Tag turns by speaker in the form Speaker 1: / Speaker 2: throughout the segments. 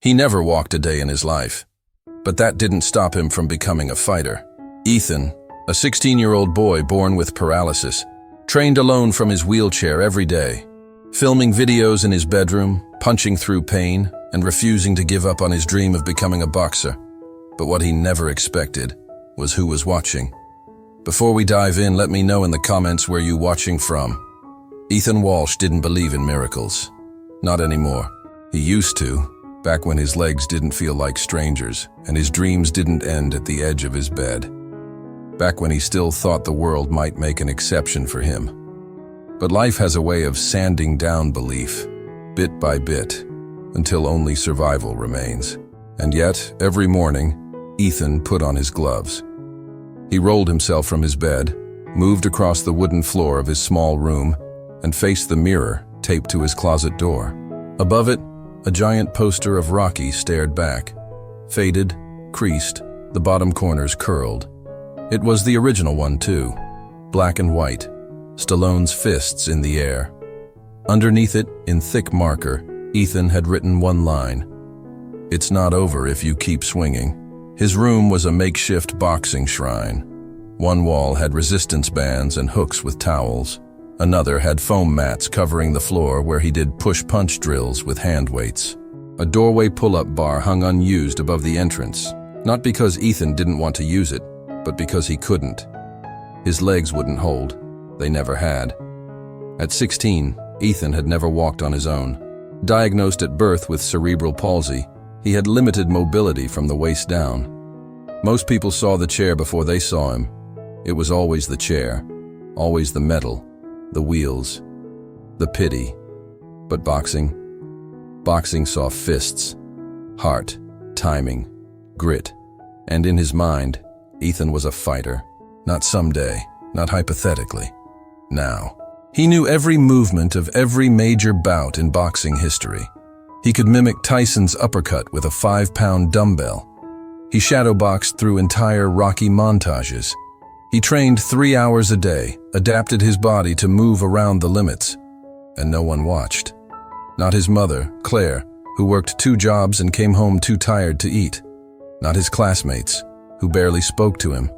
Speaker 1: He never walked a day in his life. But that didn't stop him from becoming a fighter. Ethan, a 16-year-old boy born with paralysis, trained alone from his wheelchair every day, filming videos in his bedroom, punching through pain, and refusing to give up on his dream of becoming a boxer. But what he never expected was who was watching. Before we dive in, let me know in the comments where you're watching from. Ethan Walsh didn't believe in miracles. Not anymore. He used to, back when his legs didn't feel like strangers and his dreams didn't end at the edge of his bed. Back when he still thought the world might make an exception for him. But life has a way of sanding down belief, bit by bit, until only survival remains. And yet, every morning, Ethan put on his gloves. He rolled himself from his bed, moved across the wooden floor of his small room, and faced the mirror taped to his closet door. Above it, a giant poster of Rocky stared back. Faded, creased, the bottom corners curled. It was the original one too, black and white, Stallone's fists in the air. Underneath it, in thick marker, Ethan had written one line: "It's not over if you keep swinging." His room was a makeshift boxing shrine. One wall had resistance bands and hooks with towels. Another had foam mats covering the floor where he did push-punch drills with hand weights. A doorway pull-up bar hung unused above the entrance, not because Ethan didn't want to use it, but because he couldn't. His legs wouldn't hold. They never had. At 16, Ethan had never walked on his own. Diagnosed at birth with cerebral palsy, he had limited mobility from the waist down. Most people saw the chair before they saw him. It was always the chair, always the metal, the wheels, the pity. But boxing saw fists, heart, timing, grit. And in his mind, Ethan was a fighter. Not someday, not hypothetically. Now. He knew every movement of every major bout in boxing history. He could mimic Tyson's uppercut with a 5-pound dumbbell. He shadowboxed through entire Rocky montages. He trained 3 hours a day, adapted his body to move around the limits. And no one watched. Not his mother, Claire, who worked 2 jobs and came home too tired to eat. Not his classmates, who barely spoke to him.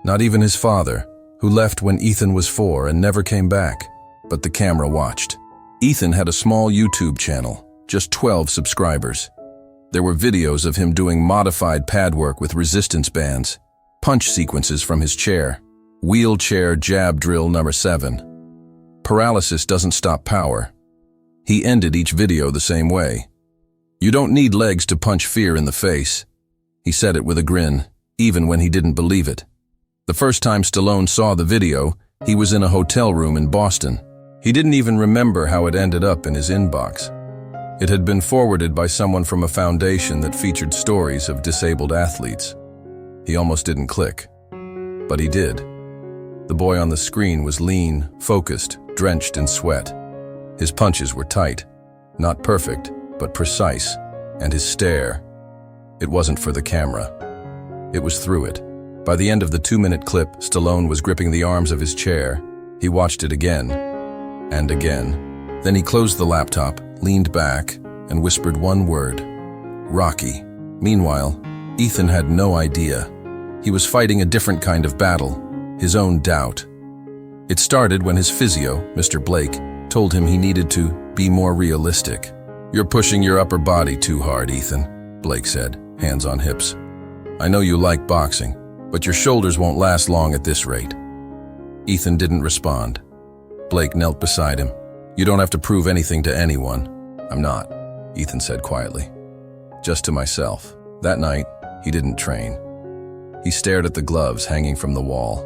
Speaker 1: Not even his father, who left when Ethan was 4 and never came back. But the camera watched. Ethan had a small YouTube channel, just 12 subscribers. There were videos of him doing modified pad work with resistance bands, punch sequences from his chair, wheelchair jab drill number 7. Paralysis doesn't stop power. He ended each video the same way. "You don't need legs to punch fear in the face." He said it with a grin, even when he didn't believe it. The first time Stallone saw the video, he was in a hotel room in Boston. He didn't even remember how it ended up in his inbox. It had been forwarded by someone from a foundation that featured stories of disabled athletes. He almost didn't click, but he did. The boy on the screen was lean, focused, drenched in sweat. His punches were tight, not perfect, but precise, and his stare, it wasn't for the camera. It was through it. By the end of the 2-minute clip, Stallone was gripping the arms of his chair. He watched it again, and again. Then he closed the laptop, leaned back, and whispered one word: Rocky. Meanwhile, Ethan had no idea. He was fighting a different kind of battle, his own doubt. It started when his physio, Mr. Blake, told him he needed to be more realistic. "You're pushing your upper body too hard, Ethan," Blake said, hands on hips. "I know you like boxing, but your shoulders won't last long at this rate." Ethan didn't respond. Blake knelt beside him. "You don't have to prove anything to anyone." "I'm not," Ethan said quietly. "Just to myself." That night, he didn't train. He stared at the gloves hanging from the wall.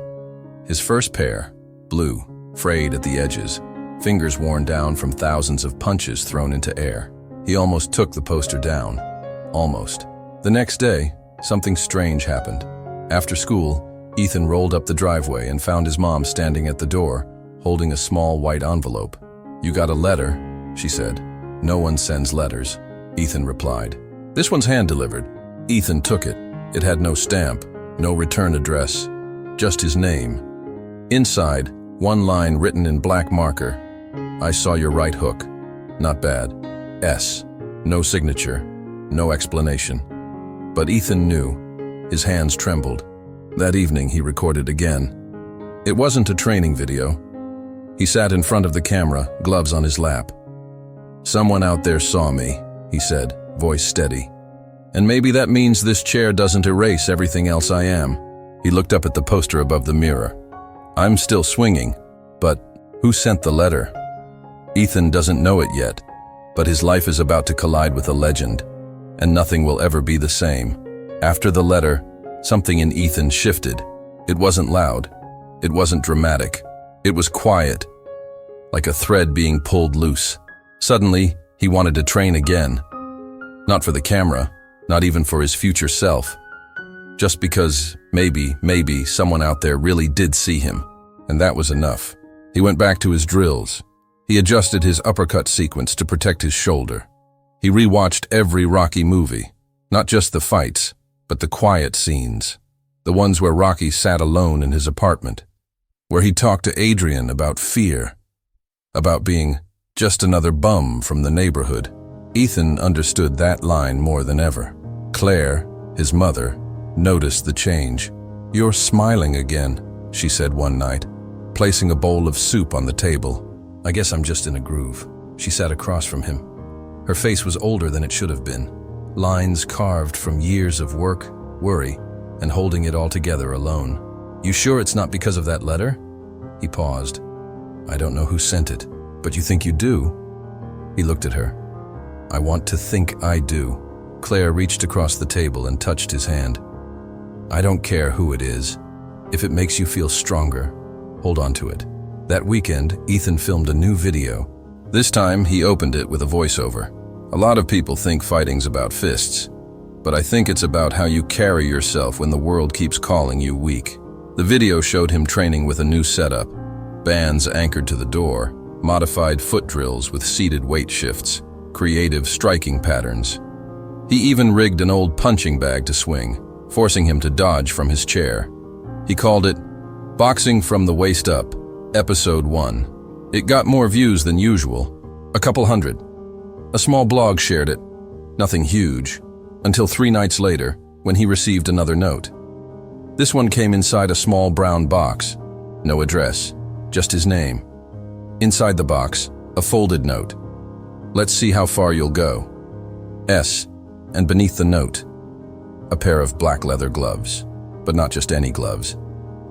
Speaker 1: His first pair, blue, frayed at the edges, fingers worn down from thousands of punches thrown into air. He almost took the poster down. Almost. The next day, something strange happened. After school, Ethan rolled up the driveway and found his mom standing at the door, holding a small white envelope. "You got a letter?" she said. "No one sends letters," Ethan replied. "This one's hand-delivered." Ethan took it. It had no stamp, no return address, just his name. Inside, one line written in black marker: "I saw your right hook. Not bad. S. No signature. no explanation. But Ethan knew. His hands trembled. That evening he recorded again. It wasn't a training video. He sat in front of the camera, gloves on his lap. "Someone out there saw me," he said, voice steady. "And maybe that means this chair doesn't erase everything else I am." He looked up at the poster above the mirror. "I'm still swinging, but who sent the letter?" Ethan doesn't know it yet, but his life is about to collide with a legend, and nothing will ever be the same. After the letter, something in Ethan shifted. It wasn't loud. It wasn't dramatic. It was quiet, like a thread being pulled loose. Suddenly, he wanted to train again. Not for the camera, not even for his future self. Just because maybe someone out there really did see him, and that was enough. He went back to his drills. He adjusted his uppercut sequence to protect his shoulder. He rewatched every Rocky movie, not just the fights, but the quiet scenes, the ones where Rocky sat alone in his apartment, where he talked to Adrian about fear, about being just another bum from the neighborhood. Ethan understood that line more than ever. Claire, his mother, noticed the change. "You're smiling again," she said one night, placing a bowl of soup on the table. "I guess I'm just in a groove." She sat across from him. Her face was older than it should have been, lines carved from years of work, worry, and holding it all together alone. "You sure it's not because of that letter?" He paused. "I don't know who sent it, but you think you do?" He looked at her. "I want to think I do." Claire reached across the table and touched his hand. "I don't care who it is. If it makes you feel stronger, hold on to it." That weekend, Ethan filmed a new video. This time, he opened it with a voiceover. "A lot of people think fighting's about fists, but I think it's about how you carry yourself when the world keeps calling you weak." The video showed him training with a new setup, bands anchored to the door, modified foot drills with seated weight shifts, creative striking patterns. He even rigged an old punching bag to swing, forcing him to dodge from his chair. He called it Boxing from the Waist Up, Episode 1. It got more views than usual, a couple hundred. A small blog shared it, nothing huge, until 3 nights later, when he received another note. This one came inside a small brown box, no address, just his name. Inside the box, a folded note. "Let's see how far you'll go. S." And beneath the note, a pair of black leather gloves, but not just any gloves.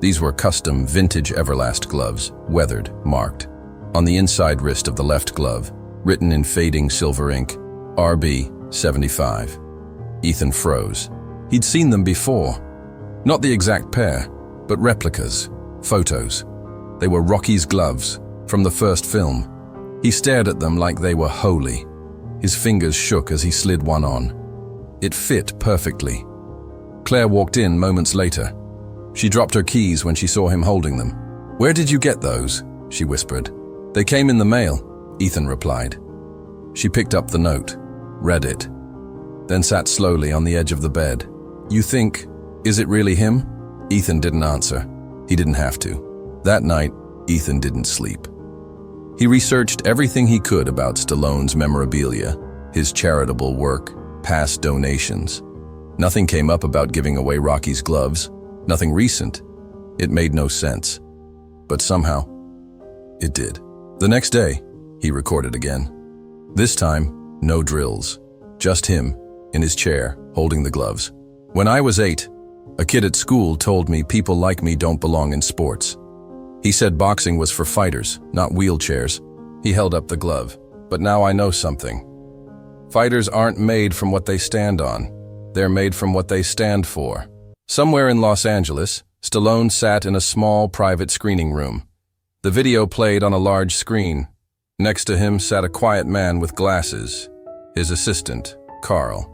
Speaker 1: These were custom vintage Everlast gloves, weathered, marked. On the inside wrist of the left glove, written in fading silver ink, RB 75. Ethan froze. He'd seen them before. Not the exact pair, but replicas, photos. They were Rocky's gloves, from the first film. He stared at them like they were holy. His fingers shook as he slid one on. It fit perfectly. Claire walked in moments later. She dropped her keys when she saw him holding them. "Where did you get those?" she whispered. "They came in the mail," Ethan replied. She picked up the note, read it, then sat slowly on the edge of the bed. "You think, is it really him?" Ethan didn't answer. He didn't have to. That night, Ethan didn't sleep. He researched everything he could about Stallone's memorabilia, his charitable work, past donations. Nothing came up about giving away Rocky's gloves, nothing recent. It made no sense. But somehow, it did. The next day, he recorded again. This time, no drills, just him, in his chair, holding the gloves. "When I was 8, a kid at school told me people like me don't belong in sports. He said boxing was for fighters, not wheelchairs." He held up the glove. "But now I know something. Fighters aren't made from what they stand on. They're made from what they stand for." Somewhere in Los Angeles, Stallone sat in a small private screening room. The video played on a large screen. Next to him sat a quiet man with glasses, his assistant, Carl.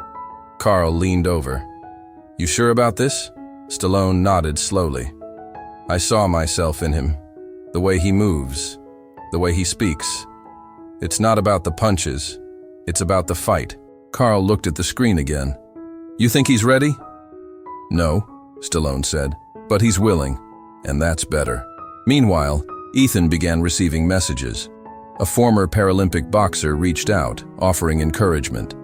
Speaker 1: Carl leaned over. "You sure about this?" Stallone nodded slowly. "I saw myself in him. The way he moves, the way he speaks. It's not about the punches. It's about the fight." Carl looked at the screen again. "You think he's ready?" "No," Stallone said, "but he's willing, and that's better." Meanwhile, Ethan began receiving messages. A former Paralympic boxer reached out, offering encouragement.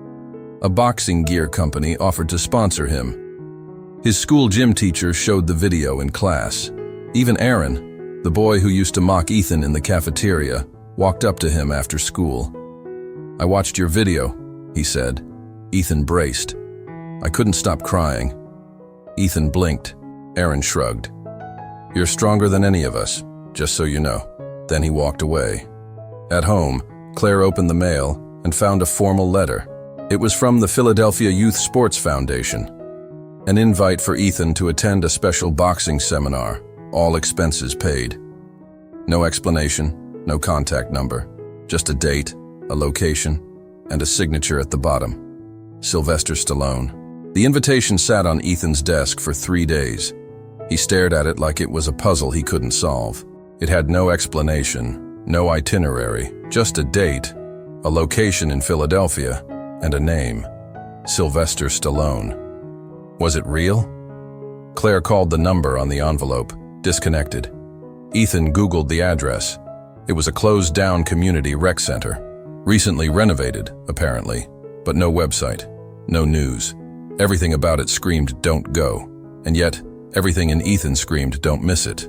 Speaker 1: A boxing gear company offered to sponsor him. His school gym teacher showed the video in class. Even Aaron, the boy who used to mock Ethan in the cafeteria, walked up to him after school. "I watched your video," he said. Ethan braced. "I couldn't stop crying." Ethan blinked. Aaron shrugged. "You're stronger than any of us, just so you know." Then he walked away. At home, Claire opened the mail and found a formal letter. It was from the Philadelphia Youth Sports Foundation. An invite for Ethan to attend a special boxing seminar, all expenses paid. No explanation, no contact number, just a date, a location, and a signature at the bottom. Sylvester Stallone. The invitation sat on Ethan's desk for 3 days. He stared at it like it was a puzzle he couldn't solve. It had no explanation, no itinerary, just a date, a location in Philadelphia, and a name, Sylvester Stallone. Was it real? Claire called the number on the envelope, disconnected. Ethan Googled the address. It was a closed-down community rec center. Recently renovated, apparently, but no website, no news. Everything about it screamed, "Don't go." And yet, everything in Ethan screamed, "Don't miss it."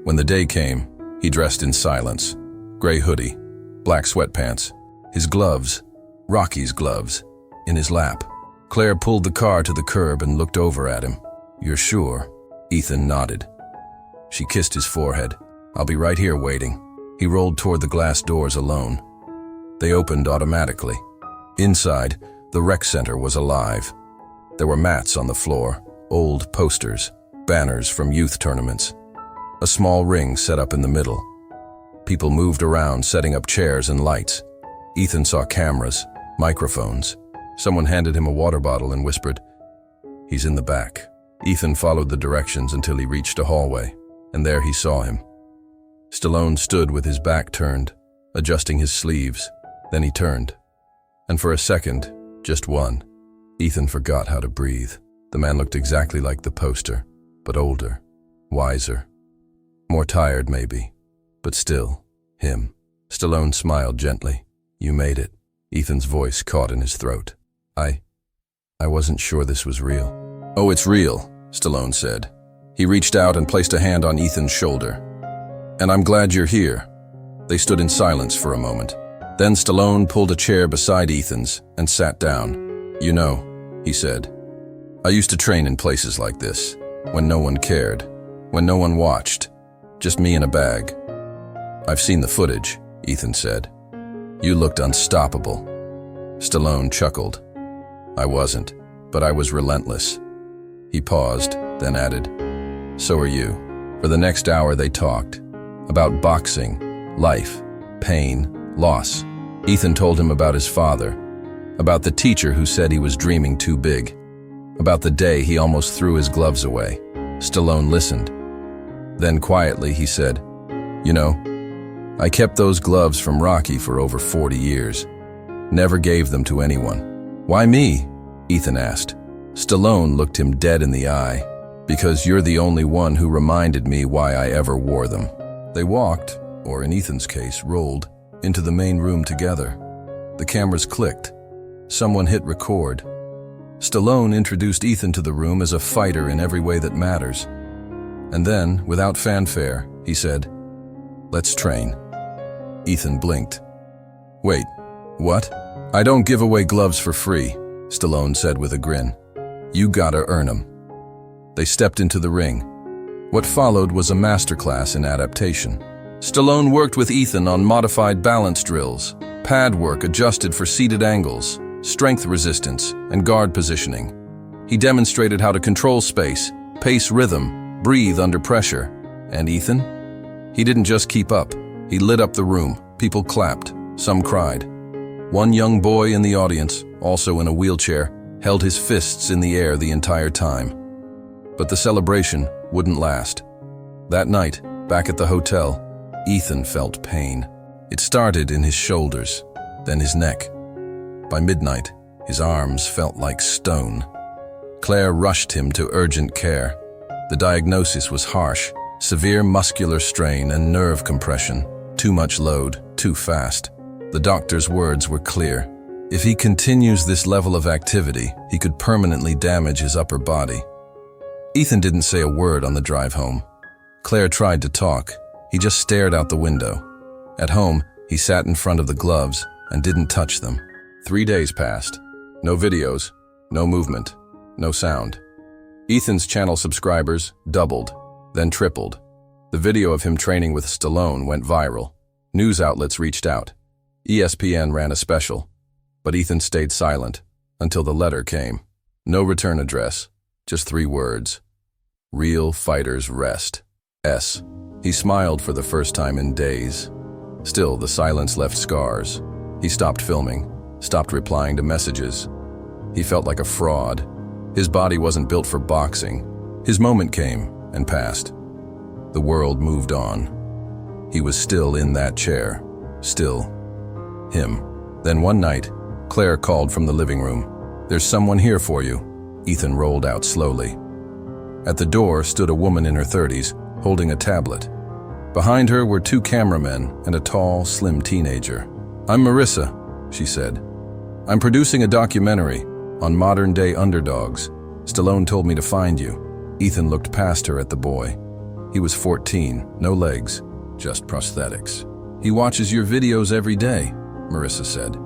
Speaker 1: When the day came, he dressed in silence. Gray hoodie, black sweatpants, his gloves, Rocky's gloves, in his lap. Claire pulled the car to the curb and looked over at him. "You're sure?" Ethan nodded. She kissed his forehead. "I'll be right here waiting." He rolled toward the glass doors alone. They opened automatically. Inside, the rec center was alive. There were mats on the floor, old posters, banners from youth tournaments. A small ring set up in the middle. People moved around, setting up chairs and lights. Ethan saw cameras, microphones. Someone handed him a water bottle and whispered, "He's in the back." Ethan followed the directions until he reached a hallway, and there he saw him. Stallone stood with his back turned, adjusting his sleeves. Then he turned. And for a second, just one, Ethan forgot how to breathe. The man looked exactly like the poster, but older, wiser. More tired, maybe, but still, him. Stallone smiled gently. "You made it." Ethan's voice caught in his throat. I wasn't sure this was real." "Oh, it's real," Stallone said. He reached out and placed a hand on Ethan's shoulder. "And I'm glad you're here." They stood in silence for a moment. Then Stallone pulled a chair beside Ethan's and sat down. "You know," he said, "I used to train in places like this, when no one cared, when no one watched, just me in a bag." "I've seen the footage," Ethan said. "You looked unstoppable." Stallone chuckled. "I wasn't, but I was relentless." He paused, then added, "So are you." For the next hour they talked. About boxing, life, pain, loss. Ethan told him about his father, about the teacher who said he was dreaming too big, about the day he almost threw his gloves away. Stallone listened. Then quietly he said, "You know, I kept those gloves from Rocky for over 40 years. Never gave them to anyone." "Why me?" Ethan asked. Stallone looked him dead in the eye. "Because you're the only one who reminded me why I ever wore them." They walked, or in Ethan's case, rolled, into the main room together. The cameras clicked. Someone hit record. Stallone introduced Ethan to the room as a fighter in every way that matters. And then, without fanfare, he said, "Let's train." Ethan blinked. "Wait, what?" "I don't give away gloves for free," Stallone said with a grin. "You gotta earn them." They stepped into the ring. What followed was a masterclass in adaptation. Stallone worked with Ethan on modified balance drills, pad work adjusted for seated angles, strength resistance, and guard positioning. He demonstrated how to control space, pace rhythm, breathe under pressure. And Ethan? He didn't just keep up. He lit up the room. People clapped. Some cried. One young boy in the audience, also in a wheelchair, held his fists in the air the entire time. But the celebration wouldn't last. That night, back at the hotel, Ethan felt pain. It started in his shoulders, then his neck. By midnight, his arms felt like stone. Claire rushed him to urgent care. The diagnosis was harsh: severe muscular strain and nerve compression. Too much load, too fast. The doctor's words were clear: If he continues this level of activity, he could permanently damage his upper body. Ethan didn't say a word on the drive home. Claire tried to talk. He just stared out the window. At home, he sat in front of the gloves and didn't touch them. 3 days passed. No videos, no movement, no sound. Ethan's channel subscribers doubled, then tripled. The video of him training with Stallone went viral. News outlets reached out. ESPN ran a special. But Ethan stayed silent until the letter came. No return address, just 3 words. Real fighters rest. S. He smiled for the first time in days. Still, the silence left scars. He stopped filming, stopped replying to messages. He felt like a fraud. His body wasn't built for boxing. His moment came and passed. The world moved on. He was still in that chair. Still him. Then one night, Claire called from the living room. "There's someone here for you." Ethan rolled out slowly. At the door stood a woman in her 30s, holding a tablet. Behind her were 2 cameramen and a tall, slim teenager. "I'm Marissa," she said. "I'm producing a documentary on modern-day underdogs. Stallone told me to find you." Ethan looked past her at the boy. He was 14, no legs, just prosthetics. "He watches your videos every day," Marissa said.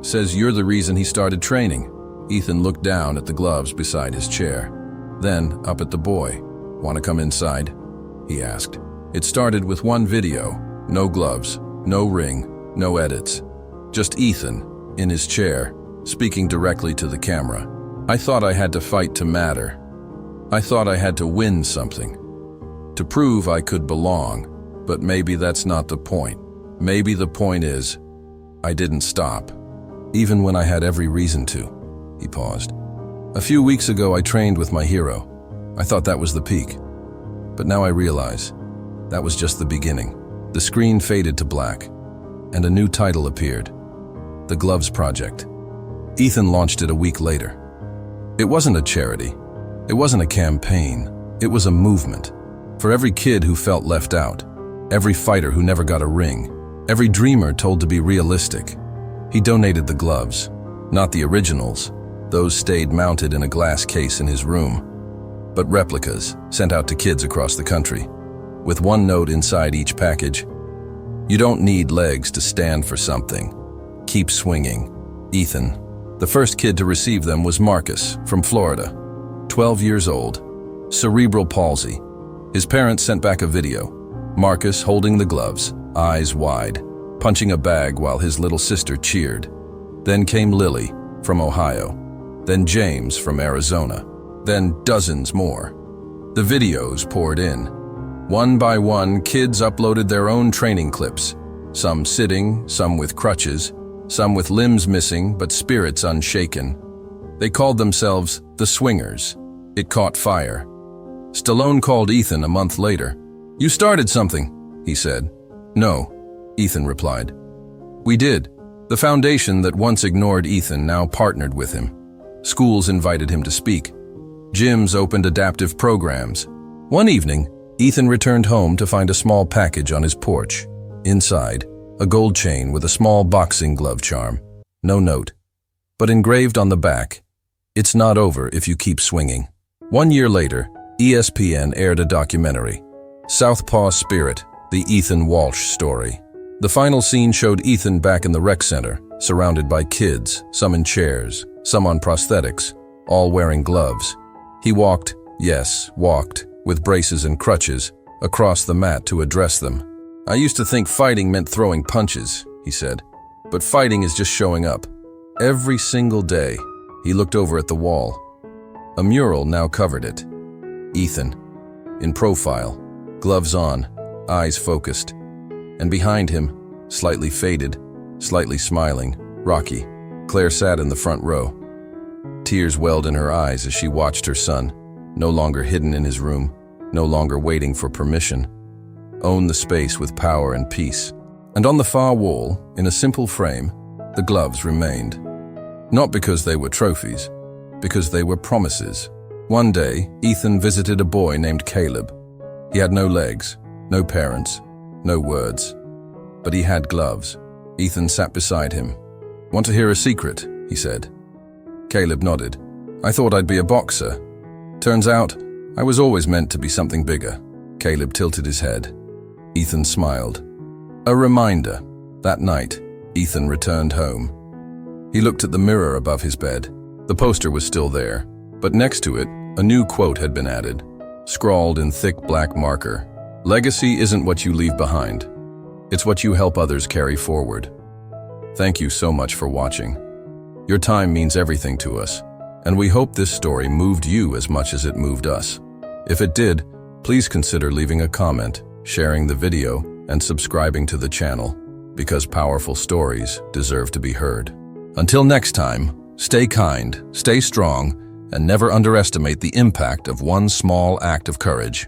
Speaker 1: "Says you're the reason he started training." Ethan looked down at the gloves beside his chair, then up at the boy. "Want to come inside?" he asked. It started with 1 video, no gloves, no ring, no edits. Just Ethan, in his chair, speaking directly to the camera. "I thought I had to fight to matter. I thought I had to win something. To prove I could belong, but maybe that's not the point. Maybe the point is, I didn't stop. Even when I had every reason to." He paused. "A few weeks ago I trained with my hero. I thought that was the peak. But now I realize that was just the beginning." The screen faded to black, and a new title appeared. The Gloves Project. Ethan launched it a week later. It wasn't a charity. It wasn't a campaign. It was a movement. For every kid who felt left out, every fighter who never got a ring, every dreamer told to be realistic. He donated the gloves, not the originals. Those stayed mounted in a glass case in his room, but replicas sent out to kids across the country, with 1 note inside each package. "You don't need legs to stand for something. Keep swinging." Ethan. The first kid to receive them was Marcus from Florida, 12 years old, cerebral palsy. His parents sent back a video. Marcus holding the gloves, eyes wide, punching a bag while his little sister cheered. Then came Lily from Ohio. Then James from Arizona. Then dozens more. The videos poured in. One by one, kids uploaded their own training clips. Some sitting, some with crutches, some with limbs missing but spirits unshaken. They called themselves the Swingers. It caught fire. Stallone called Ethan a month later. "You started something," he said. "No," Ethan replied. "We did." The foundation that once ignored Ethan now partnered with him. Schools invited him to speak. Gyms opened adaptive programs. One evening, Ethan returned home to find a small package on his porch. Inside, a gold chain with a small boxing glove charm. No note, but engraved on the back, "It's not over if you keep swinging." 1 year later, ESPN aired a documentary, Southpaw Spirit, the Ethan Walsh story. The final scene showed Ethan back in the rec center, surrounded by kids, some in chairs, some on prosthetics, all wearing gloves. He walked, yes, walked, with braces and crutches, across the mat to address them. "I used to think fighting meant throwing punches," he said, "but fighting is just showing up. Every single day." He looked over at the wall. A mural now covered it. Ethan, in profile, gloves on, eyes focused. And behind him, slightly faded, slightly smiling, Rocky. Claire sat in the front row. Tears welled in her eyes as she watched her son, no longer hidden in his room, no longer waiting for permission, own the space with power and peace. And on the far wall, in a simple frame, the gloves remained. Not because they were trophies, because they were promises. One day, Ethan visited a boy named Caleb. He had no legs, no parents, no words. But he had gloves. Ethan sat beside him. "Want to hear a secret?" he said. Caleb nodded. "I thought I'd be a boxer. Turns out, I was always meant to be something bigger." Caleb tilted his head. Ethan smiled. A reminder. That night, Ethan returned home. He looked at the mirror above his bed. The poster was still there, but next to it, a new quote had been added, scrawled in thick black marker. "Legacy isn't what you leave behind. It's what you help others carry forward." Thank you so much for watching. Your time means everything to us, and we hope this story moved you as much as it moved us. If it did, please consider leaving a comment, sharing the video, and subscribing to the channel, because powerful stories deserve to be heard. Until next time, stay kind, stay strong, and never underestimate the impact of one small act of courage.